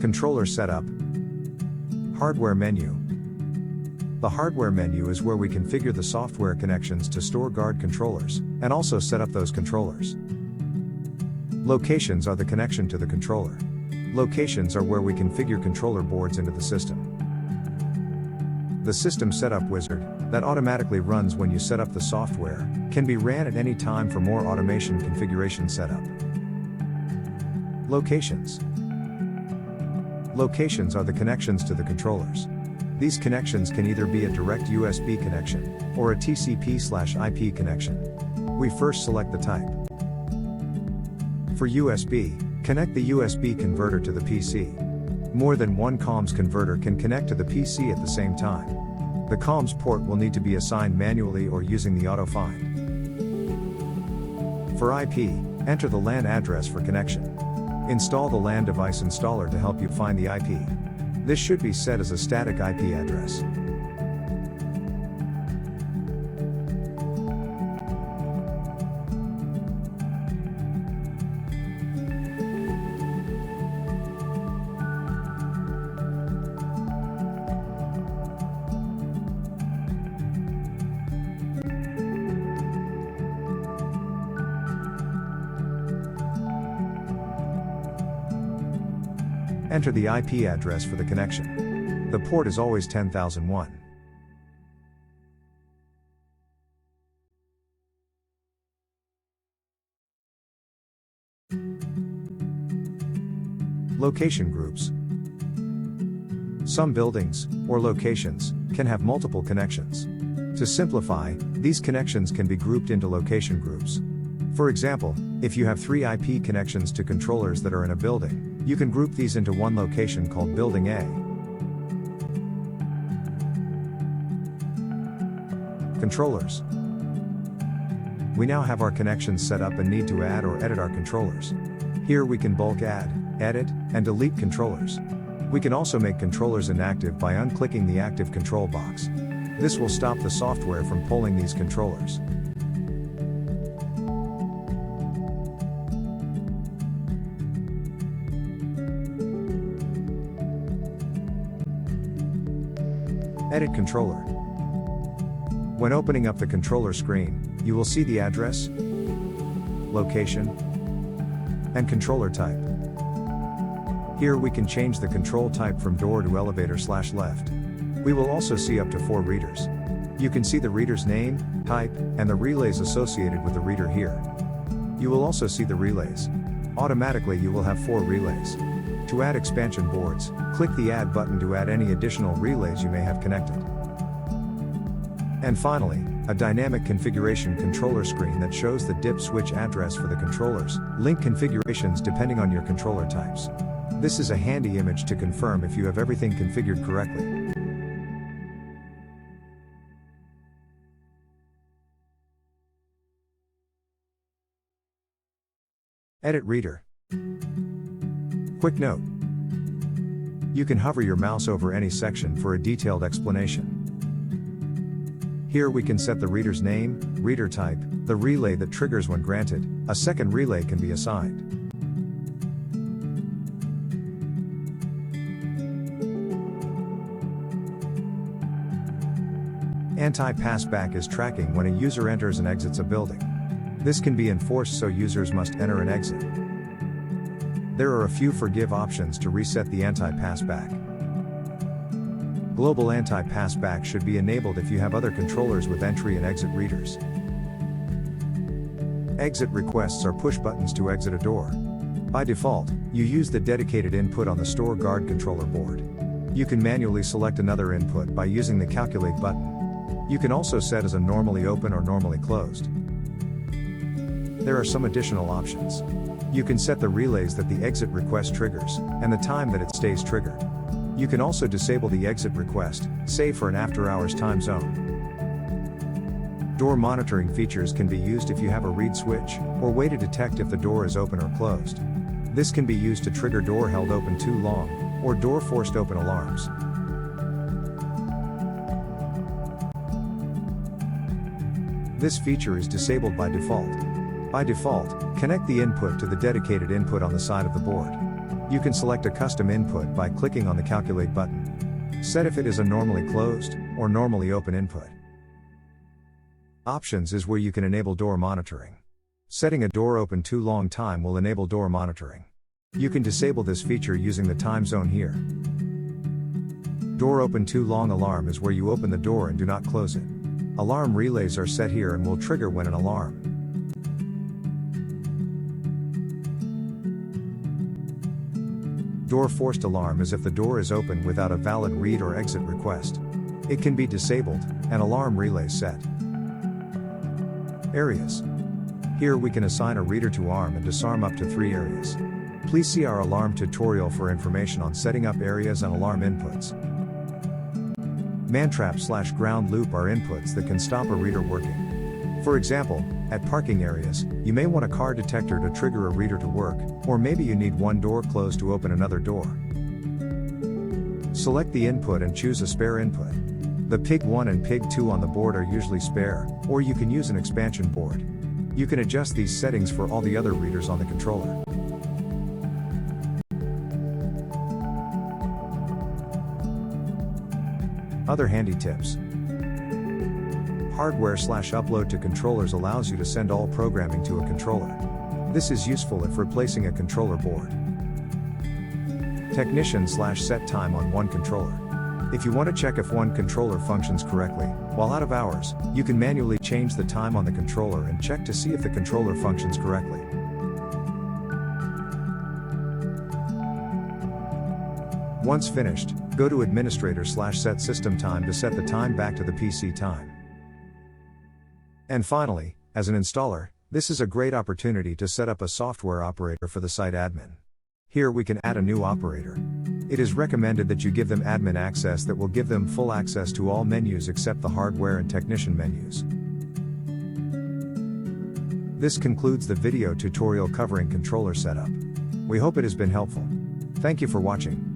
Controller setup. Hardware menu. The hardware menu is where we configure the software connections to Stor-Guard controllers, and also set up those controllers. Locations are the connection to the controller. Locations are where we configure controller boards into the system. The system setup wizard, that automatically runs when you set up the software, can be ran at any time for more automation configuration setup. Locations. Locations are the connections to the controllers. These connections can either be a direct USB connection, or a TCP/IP connection. We first select the type. For USB, connect the USB converter to the PC. More than one comms converter can connect to the PC at the same time. The comms port will need to be assigned manually or using the auto-find. For IP, enter the LAN address for connection. Install the LAN device installer to help you find the IP. This should be set as a static IP address. Enter the IP address for the connection. The port is always 10,001. Location groups. Some buildings, or locations, can have multiple connections. To simplify, these connections can be grouped into location groups. For example, if you have 3 IP connections to controllers that are in a building, you can group these into one location called Building A. Controllers. We now have our connections set up and need to add or edit our controllers. Here we can bulk add, edit, and delete controllers. We can also make controllers inactive by unclicking the active control box. This will stop the software from pulling these controllers. Edit controller. When opening up the controller screen, you will see the address, location, and controller type. Here we can change the control type from door to elevator/left. We will also see up to 4 readers. You can see the reader's name, type, and the relays associated with the reader here. You will also see the relays. Automatically you will have 4 relays. To add expansion boards, click the Add button to add any additional relays you may have connected. And finally, a dynamic configuration controller screen that shows the DIP switch address for the controllers, link configurations depending on your controller types. This is a handy image to confirm if you have everything configured correctly. Edit reader. Quick note. You can hover your mouse over any section for a detailed explanation. Here we can set the reader's name, reader type, the relay that triggers when granted, a second relay can be assigned. Anti-passback is tracking when a user enters and exits a building. This can be enforced so users must enter and exit. There are a few forgive options to reset the anti-passback. Global anti-passback should be enabled if you have other controllers with entry and exit readers. Exit requests are push buttons to exit a door. By default, you use the dedicated input on the Stor-Guard controller board. You can manually select another input by using the Calculate button. You can also set as a normally open or normally closed. There are some additional options. You can set the relays that the exit request triggers, and the time that it stays triggered. You can also disable the exit request, say for an after-hours time zone. Door monitoring features can be used if you have a read switch, or way to detect if the door is open or closed. This can be used to trigger door held open too long, or door forced open alarms. This feature is disabled by default. By default, connect the input to the dedicated input on the side of the board. You can select a custom input by clicking on the Calculate button. Set if it is a normally closed or normally open input. Options is where you can enable door monitoring. Setting a door open too long time will enable door monitoring. You can disable this feature using the time zone here. Door open too long alarm is where you open the door and do not close it. Alarm relays are set here and will trigger when an alarm. Door forced alarm is if the door is open without a valid read or exit request. It can be disabled, and alarm relay set. Areas. Here we can assign a reader to arm and disarm up to 3 areas. Please see our alarm tutorial for information on setting up areas and alarm inputs. Mantrap/ground loop are inputs that can stop a reader working. For example, at parking areas, you may want a car detector to trigger a reader to work, or maybe you need one door closed to open another door. Select the input and choose a spare input. The PIG 1 and PIG 2 on the board are usually spare, or you can use an expansion board. You can adjust these settings for all the other readers on the controller. Other handy tips. Hardware/upload to controllers allows you to send all programming to a controller. This is useful if replacing a controller board. Technician/set time on one controller. If you want to check if one controller functions correctly, while out of hours, you can manually change the time on the controller and check to see if the controller functions correctly. Once finished, go to Administrator/set system time to set the time back to the PC time. And finally, as an installer, this is a great opportunity to set up a software operator for the site admin. Here we can add a new operator. It is recommended that you give them admin access that will give them full access to all menus except the hardware and technician menus. This concludes the video tutorial covering controller setup. We hope it has been helpful. Thank you for watching.